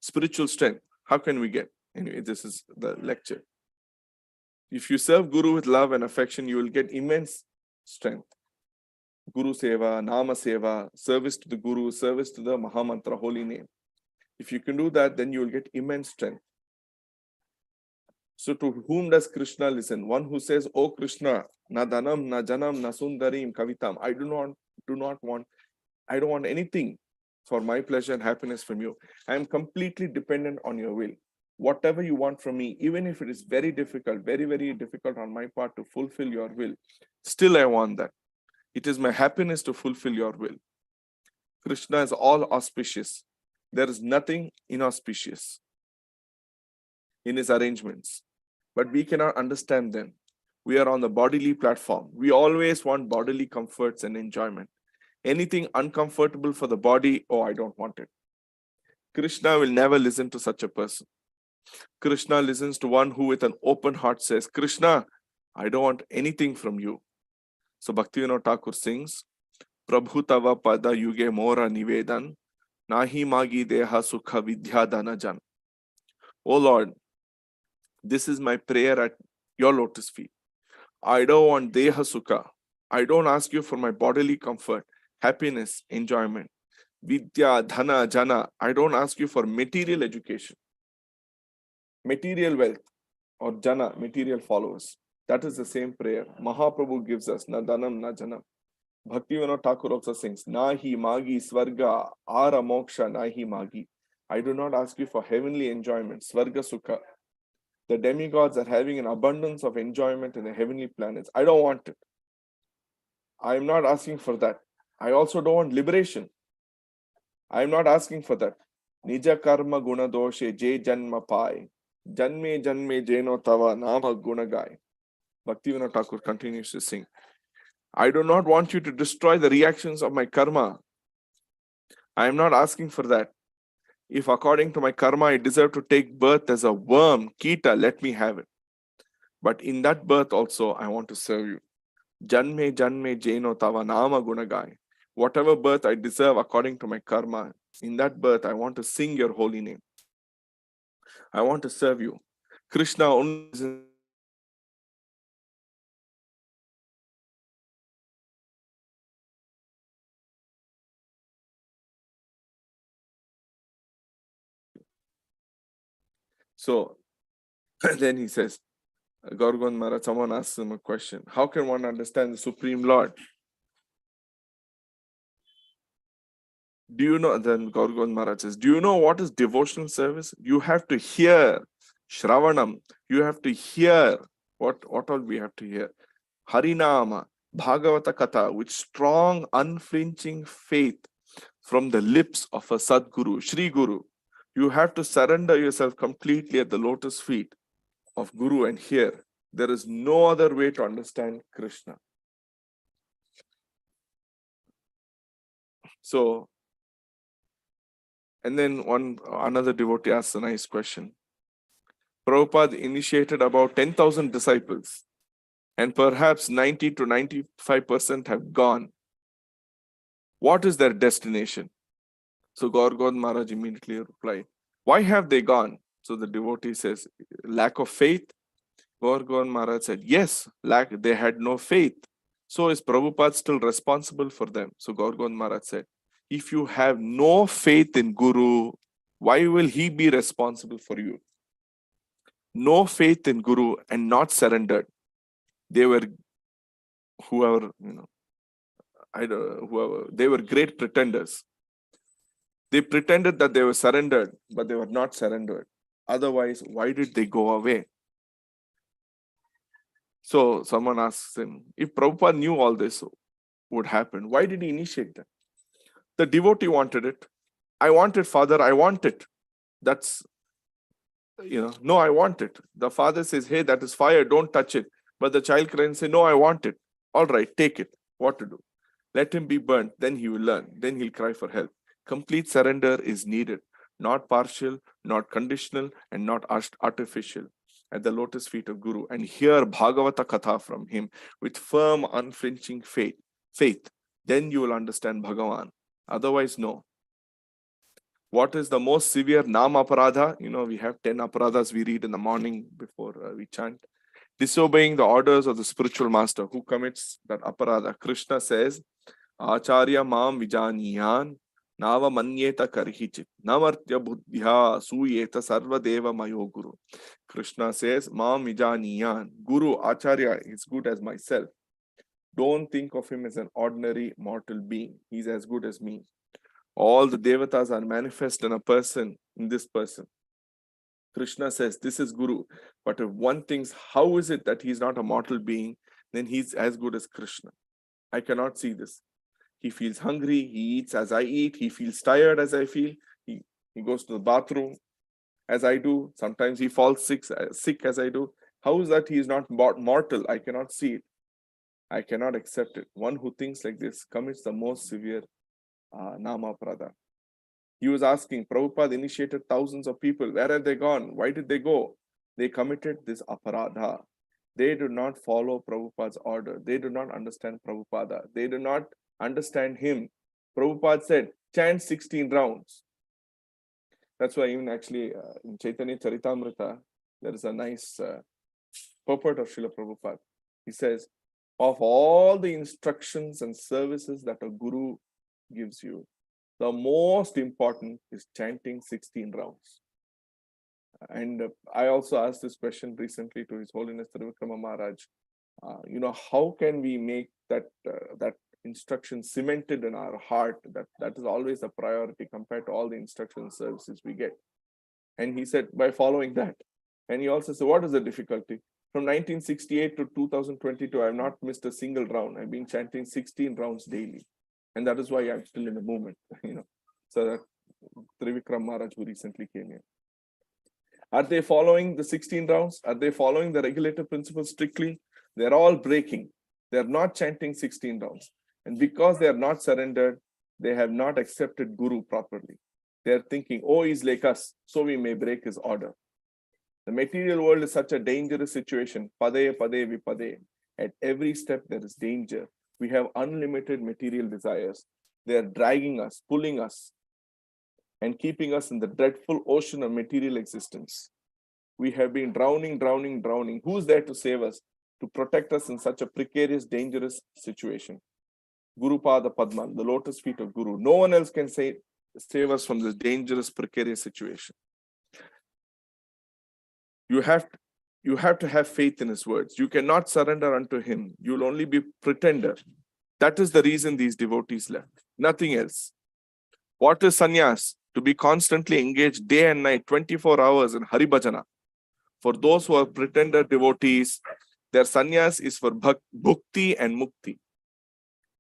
Spiritual strength. How can we get? Anyway, this is the lecture. If you serve Guru with love and affection, you will get immense strength. Guru Seva, Nama Seva, service to the Guru, service to the Mahamantra, holy name. If you can do that, then you will get immense strength. So to whom does Krishna listen? One who says, oh Krishna, na dhanam, na janam, na sundarim, kavitam. I don't want anything for my pleasure and happiness from you. I am completely dependent on your will. Whatever you want from me, even if it is very difficult, very, very difficult on my part to fulfill your will, still I want that. It is my happiness to fulfill your will. Krishna is all auspicious. There is nothing inauspicious in his arrangements. But we cannot understand them. We are on the bodily platform. We always want bodily comforts and enjoyment. Anything uncomfortable for the body, oh, I don't want it. Krishna will never listen to such a person. Krishna listens to one who with an open heart says, Krishna, I don't want anything from you. So Bhaktivinoda Thakur sings, Prabhu tava pada yuge mora nivedan, nahi magi deha sukha vidya danajan. Oh Lord, this is my prayer at your lotus feet. I don't want deha sukha. I don't ask you for my bodily comfort, happiness, enjoyment. Vidya, dhana, jana. I don't ask you for material education, material wealth, or jana, material followers. That is the same prayer Mahaprabhu gives us, na dhanam, na janam. Bhaktivinoda Thakur also sings, Nahi magi svarga ara moksha nahi magi. I do not ask you for heavenly enjoyment, svarga sukha. The demigods are having an abundance of enjoyment in the heavenly planets. I don't want it. I am not asking for that. I also don't want liberation. I am not asking for that. Nija karma guna doshe je janma pai. Janme janme jeno tava nama gunagai. Bhaktivinoda Thakur continues to sing. I do not want you to destroy the reactions of my karma. I am not asking for that. If according to my karma I deserve to take birth as a worm, kita, let me have it. But in that birth also, I want to serve you. Janme janme jeno tava nama gunagai. Whatever birth I deserve according to my karma, in that birth I want to sing your holy name. I want to serve you. Krishna only is in so then he says, Gorgon Maharaj, someone asks him a question. How can one understand the Supreme Lord? Do you know, then Gorgon Maharaj says, do you know what is devotional service? You have to hear Shravanam. You have to hear what all we have to hear. Harinama, Bhagavata Katha, with strong, unflinching faith from the lips of a Sadguru, Shri Guru. You have to surrender yourself completely at the lotus feet of Guru and hear. There is no other way to understand Krishna. So, and then another devotee asks a nice question. Prabhupada initiated about 10,000 disciples, and perhaps 90 to 95% have gone. What is their destination? So Gorgon Maharaj immediately replied, why have they gone? So the devotee says, lack of faith. Gorgon Maharaj said, yes, they had no faith. So is Prabhupada still responsible for them? So Gorgon Maharaj said, if you have no faith in Guru, why will he be responsible for you? No faith in Guru and not surrendered. They were whoever, they were great pretenders. They pretended that they were surrendered, but they were not surrendered. Otherwise, why did they go away? So someone asks him, if Prabhupada knew all this would happen, why did he initiate that? The devotee wanted it. I want it, Father, I want it. That's, no, I want it. The father says, hey, that is fire, don't touch it. But the child cries and says, no, I want it. All right, take it. What to do? Let him be burnt, then he will learn. Then he'll cry for help. Complete surrender is needed, not partial, not conditional, and not artificial. At the lotus feet of Guru, and hear Bhagavata Katha from him with firm, unflinching faith. Then you will understand Bhagavan. Otherwise, no. What is the most severe Nam Aparadha? We have 10 Aparadhas we read in the morning before we chant. Disobeying the orders of the spiritual master. Who commits that Aparadha? Krishna says, Acharya Mam Vijaniyan Nava Manyeta Karhichit Namartya Buddhya Suyeta Sarva Deva Mayo Guru. Krishna says, Mam Vijaniyan. Guru, Acharya is good as myself. Don't think of him as an ordinary mortal being. He's as good as me. All the devatas are manifest in a person, in this person. Krishna says, this is Guru. But if one thinks, how is it that he's not a mortal being, then he's as good as Krishna. I cannot see this. He feels hungry, he eats as I eat, he feels tired as I feel, he goes to the bathroom as I do, sometimes he falls sick as I do. How is that he is not mortal? I cannot see it. I cannot accept it. One who thinks like this commits the most severe Nama Prada. He was asking, Prabhupada initiated thousands of people. Where are they gone? Why did they go? They committed this aparadha. They do not follow Prabhupada's order. They do not understand Prabhupada. They do not understand him. Prabhupada said, chant 16 rounds. That's why even actually in Chaitanya Charitamrita, there is a nice purport of Srila Prabhupada. He says, of all the instructions and services that a guru gives you, the most important is chanting 16 rounds. And I also asked this question recently to His Holiness Trivikrama Maharaj. How can we make that instruction cemented in our heart, that is always a priority compared to all the instruction services we get. And he said, by following that. And he also said, what is the difficulty? From 1968 to 2022, I have not missed a single round. I've been chanting 16 rounds daily. And that is why I'm still in the movement, So that Trivikram Maharaj, who recently came here. Are they following the 16 rounds? Are they following the regulative principles strictly? They're all breaking. They're not chanting 16 rounds. And because they are not surrendered, they have not accepted Guru properly. They're thinking, oh, he's like us, so we may break his order. The material world is such a dangerous situation. Pade, pade, vipade. At every step, there is danger. We have unlimited material desires. They are dragging us, pulling us, and keeping us in the dreadful ocean of material existence. We have been drowning, drowning, drowning. Who's there to save us, to protect us in such a precarious, dangerous situation? Guru Pada Padma, the lotus feet of Guru. No one else can save us from this dangerous, precarious situation. You have to have faith in his words. You cannot surrender unto him. You'll only be pretender. That is the reason these devotees left. Nothing else. What is sannyas? To be constantly engaged day and night, 24 hours in Hari Bhajana. For those who are pretender devotees, their sannyas is for bhukti and mukti.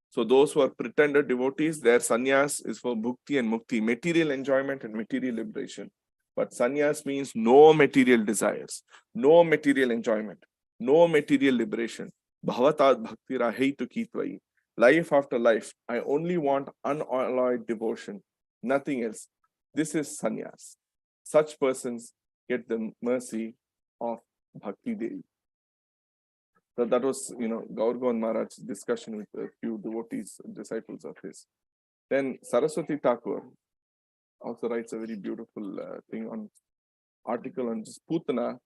So those who are pretender devotees, their sannyas is for bhukti and mukti, material enjoyment and material liberation. But sannyas means no material desires, no material enjoyment, no material liberation. Bhagavata bhakti rahaitu kitvai. Life after life, I only want unalloyed devotion, nothing else. This is sannyas. Such persons get the mercy of Bhakti Devi. So that was, Gaur Maharaj's discussion with a few devotees, disciples of his. Then Saraswati Thakur also writes a very beautiful article on just Putana,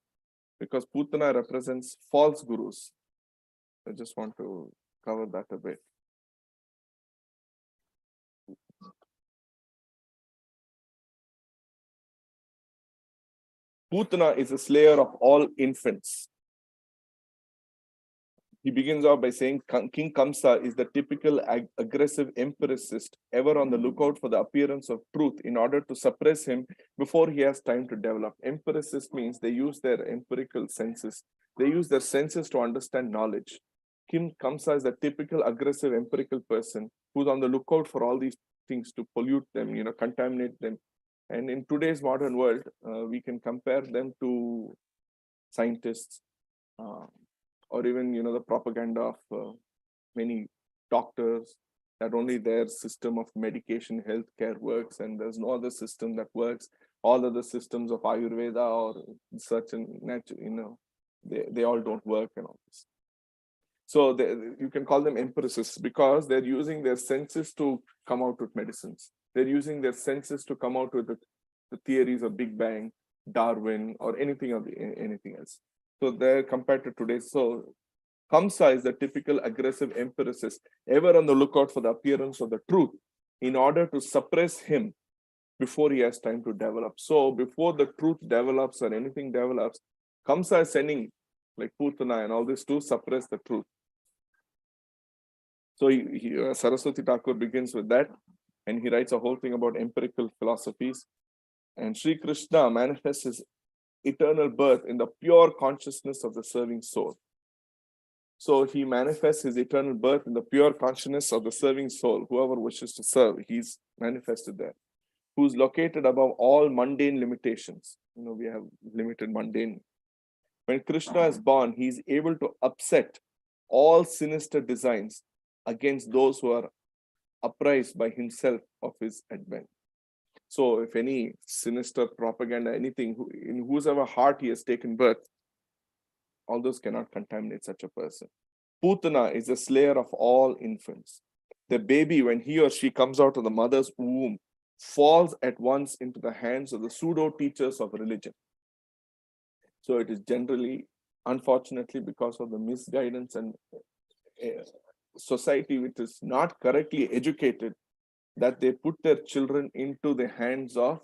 because Putana represents false gurus. I just want to cover that a bit. Putana is a slayer of all infants. He begins off by saying King Kamsa is the typical aggressive empiricist, ever on the lookout for the appearance of truth in order to suppress him before he has time to develop. Empiricist means they use their empirical senses. They use their senses to understand knowledge. King Kamsa is the typical aggressive empirical person who's on the lookout for all these things to pollute them, contaminate them. And in today's modern world, we can compare them to scientists, or even, the propaganda of many doctors, that only their system of medication, healthcare works, and there's no other system that works. All other systems of Ayurveda or such and nature, they all don't work and all this. So you can call them empiricists because they're using their senses to come out with medicines. They're using their senses to come out with the theories of Big Bang, Darwin, or anything else. So they're compared to today. So Kamsa is the typical aggressive empiricist, ever on the lookout for the appearance of the truth in order to suppress him before he has time to develop. So before the truth develops or anything develops, Kamsa is sending like Putana and all this to suppress the truth. So Saraswati Thakur begins with that, and he writes a whole thing about empirical philosophies. And Sri Krishna manifests his eternal birth in the pure consciousness of the serving soul. So he manifests his eternal birth in the pure consciousness of the serving soul. Whoever wishes to serve, he's manifested there. Who's located above all mundane limitations. We have limited mundane. When Krishna is born, he's able to upset all sinister designs against those who are apprised by himself of his advent. So if any sinister propaganda, anything, in whosever heart he has taken birth, all those cannot contaminate such a person. Putana is the slayer of all infants. The baby, when he or she comes out of the mother's womb, falls at once into the hands of the pseudo teachers of religion. So it is generally, unfortunately, because of the misguidance and society which is not correctly educated, that they put their children into the hands of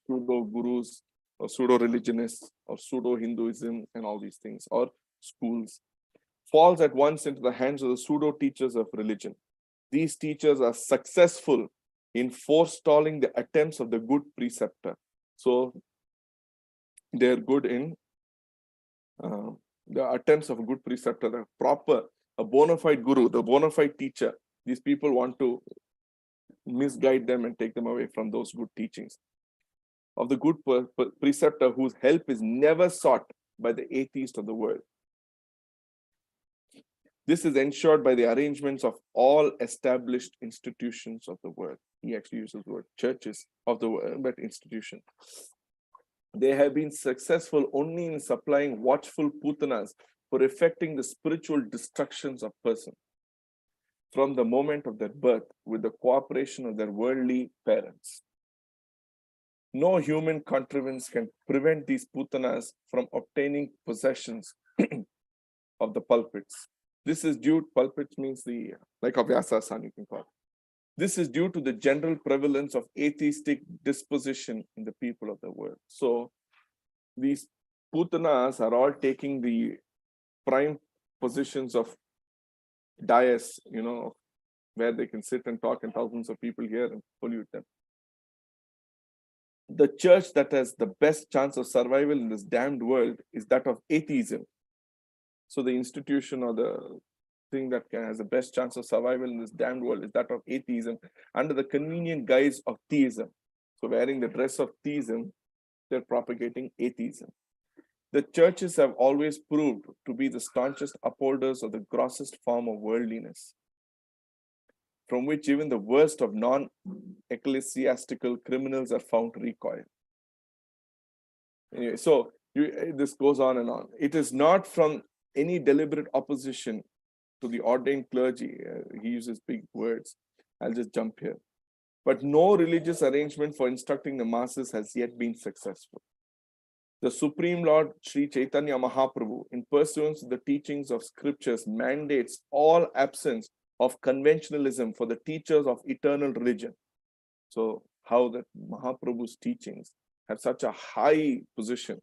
pseudo gurus or pseudo religionists or pseudo Hinduism and all these things, or schools. Falls at once into the hands of the pseudo teachers of religion. these teachers are successful in forestalling the attempts of the good preceptor. So they're good in the attempts of a good preceptor, the proper, a bona fide guru, the bona fide teacher. These people want to misguide them and take them away from those good teachings of the good preceptor whose help is never sought by the atheist of the world. This is ensured by the arrangements of all established institutions of the world. He actually uses the word churches of the world, but institution. They have been successful only in supplying watchful putanas for effecting the spiritual destructions of persons from the moment of their birth with the cooperation of their worldly parents. No human contrivance can prevent these putanas from obtaining possessions of the pulpits. This is due, pulpits means the, like a Vyasasan you can call it. This is due to the general prevalence of atheistic disposition in the people of the world. So these putanas are all taking the prime positions of dais, where they can sit and talk and thousands of people here and pollute them. The church that has the best chance of survival in this damned world is that of atheism. So the institution or the thing that has the best chance of survival in this damned world is that of atheism under the convenient guise of theism. So wearing the dress of theism, they're propagating atheism. The churches have always proved to be the staunchest upholders of the grossest form of worldliness, from which even the worst of non-ecclesiastical criminals are found to recoil. Anyway, so this goes on and on. It is not from any deliberate opposition to the ordained clergy. He uses big words. I'll just jump here. But no religious arrangement for instructing the masses has yet been successful. The Supreme Lord Sri Chaitanya Mahaprabhu, in pursuance of the teachings of scriptures, mandates all absence of conventionalism for the teachers of eternal religion. So how that Mahaprabhu's teachings have such a high position.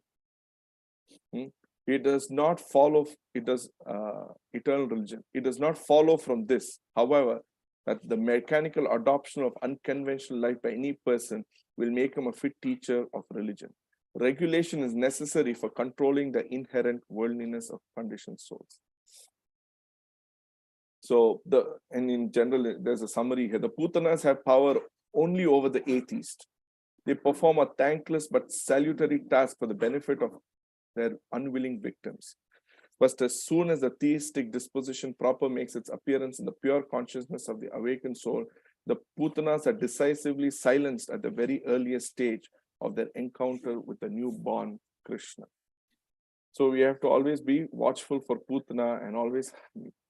It does not follow, eternal religion. It does not follow from this, however, that the mechanical adoption of unconventional life by any person will make him a fit teacher of religion. Regulation is necessary for controlling the inherent worldliness of conditioned souls. So and in general, there's a summary here. The Putanas have power only over the atheist. They perform a thankless but salutary task for the benefit of their unwilling victims. But as soon as the theistic disposition proper makes its appearance in the pure consciousness of the awakened soul, the Putanas are decisively silenced at the very earliest stage of their encounter with the newborn Krishna. So we have to always be watchful for Putana and always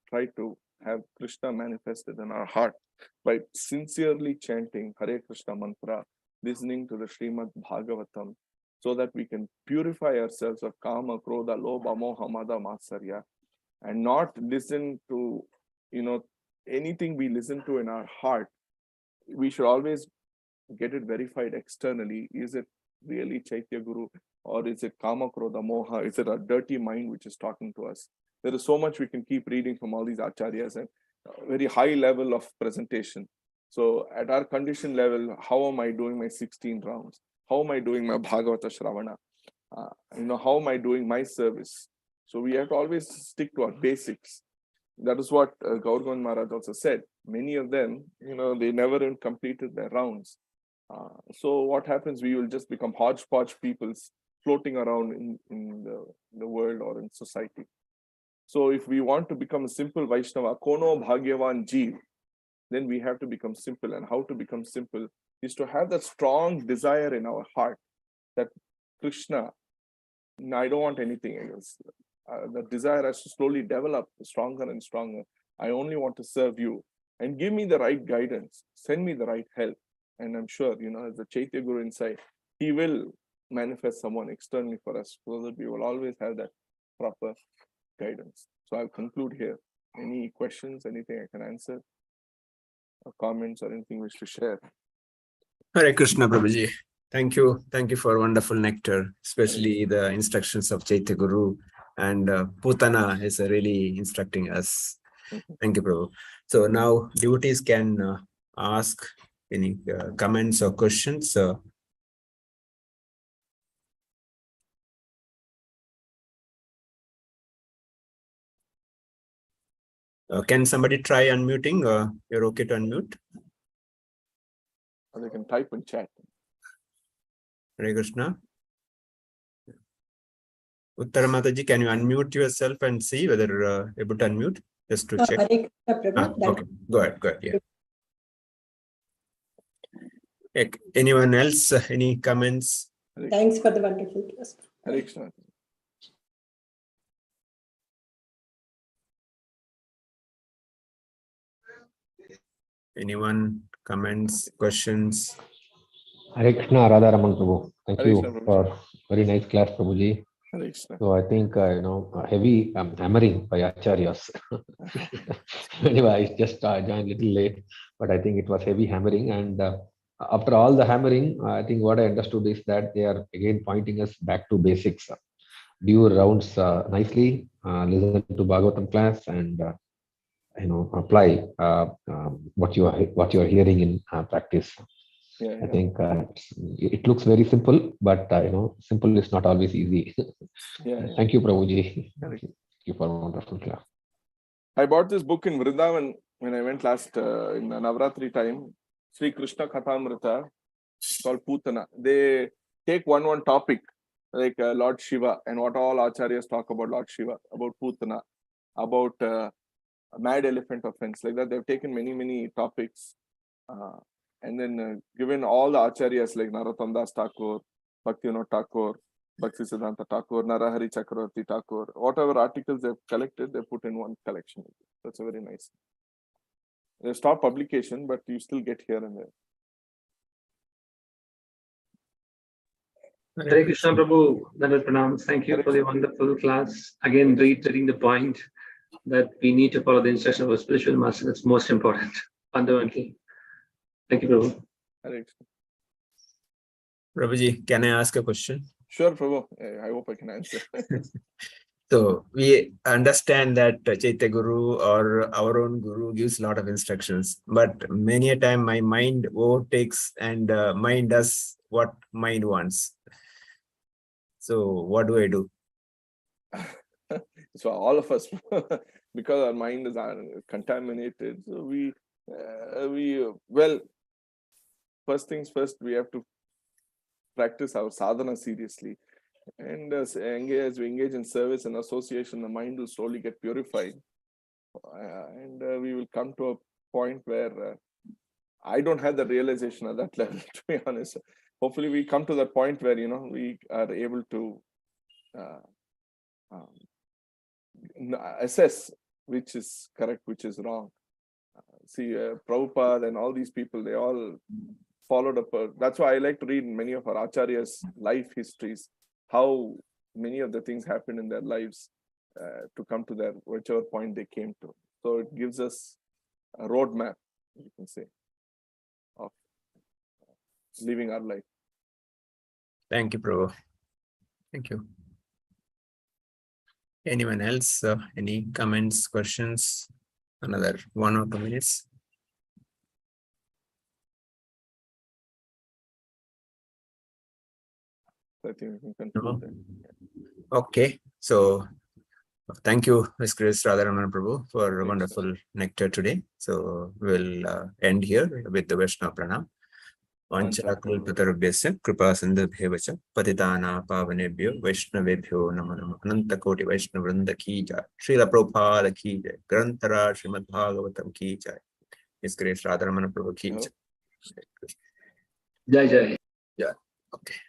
try to have Krishna manifested in our heart by sincerely chanting Hare Krishna mantra, listening to the Srimad Bhagavatam, so that we can purify ourselves of Kama, Krodha, Lobha, Moha, Mada, Matsarya, and not listen to, anything we listen to in our heart. We should always get it verified externally. Is it really Chaitya Guru, or is it Kama, Krodha, Moha? Is it a dirty mind which is talking to us? There is so much we can keep reading from all these acharyas and very high level of presentation. So at our condition level, how am I doing my 16 rounds? How am I doing my Bhagavata Shravana? How am I doing my service? So we have to always stick to our basics. That is what Gaur Govind Maharaj also said. Many of them, they never even completed their rounds. So what happens? We will just become hodgepodge peoples floating around in the world or in society. So if we want to become a simple Vaishnava, Kono Bhagyavan Jeev, then we have to become simple. And how to become simple is to have that strong desire in our heart that Krishna, I don't want anything else. The desire has to slowly develop stronger and stronger. I only want to serve you, and give me the right guidance, send me the right help. And I'm sure, as the Chaitya Guru inside, he will manifest someone externally for us so that we will always have that proper guidance. So I'll conclude here. Any questions, anything I can answer, or comments, or anything wish to share? Hare Krishna, Prabhuji. Thank you. Thank you for wonderful nectar, especially the instructions of Chaitya Guru, and Putana is really instructing us. Thank you, Prabhu. So now devotees can ask any comments or questions. Can somebody try unmuting? You're okay to unmute? Or they can type in chat. Hare Krishna. Uttara Mataji, can you unmute yourself and see whether able to unmute? Just to check. Hare Krishna, Prabhu. Okay, go ahead, yeah. Anyone else? Any comments? Thanks for the wonderful class. Hare Krishna. Anyone? Comments? Questions? Hare Krishna, Radha Ramana Prabhu. Thank Hare you Krishna, Prabhuji. for very nice class, Prabhuji. Hare Krishna. So I think heavy hammering by acharyas. Anyway, I just joined a little late, but I think it was heavy hammering. And after all the hammering, I think what I understood is that they are again pointing us back to basics. Do your rounds nicely, listen to Bhagavatam class, and apply what you are hearing in practice. Yeah, I think it looks very simple, but simple is not always easy. yeah. Thank you, Prabhuji. Thank you for a wonderful class. I bought this book in Vrindavan when I went last in Navratri time. Sri Krishna Kathamrita. It's called Putana. They take one topic like Lord Shiva and what all acharyas talk about Lord Shiva, about Putana, about mad elephant offense. Like that, they've taken many topics and then given all the acharyas like Narottam Das Thakur, Bhaktivinoda Thakur, Bhakti Siddhanta Thakur, Narahari Chakravarti Thakur, whatever articles they've collected, they put in one collection. That's a very nice. They stopped publication, but you still get here and there. Hare Krishna Prabhu, Dandavat Pranam. Thank you for the wonderful class. Again, reiterating the point that we need to follow the instruction of a spiritual master. That's most important, fundamentally. Thank you, Prabhu. Hare Krishna. Prabhuji, can I ask a question? Sure, Prabhu. I hope I can answer. So we understand that Chaitya Guru or our own Guru gives a lot of instructions, but many a time my mind overtakes and mind does what mind wants. So what do I do? So all of us, because our mind is contaminated, so well, first things first, we have to practice our sadhana seriously. And as we engage in service and association, the mind will slowly get purified. And we will come to a point where I don't have the realization at that level, to be honest. Hopefully we come to that point where, we are able to assess which is correct, which is wrong. See, Prabhupada and all these people, they all followed up. That's why I like to read many of our acharyas' life histories, how many of the things happened in their lives to come to their whichever point they came to. So it gives us a roadmap, you can say, of living our life. Thank you, Prabhu. Thank you. Anyone else? Any comments, questions? Another 1 or 2 minutes. I think we can conclude that. Okay, so thank you, Ms. Grace Radha Ramana Prabhu, for a wonderful nectar today. So we'll end here with the Vaishnava Pranam. Vanchakalpatarubhyasya kripa sindhubhyevacha patitana pavanebhyo Vaishnavebhyo namo namo Ananta Koti Vaishnava Vrinda ki jai. Srila Prabhupada ki jai. Grantara Srimad Bhagavatam ki jai. Ms. Grace Radha Ramana Prabhu ki jai. Jai Jai. Yeah. Okay.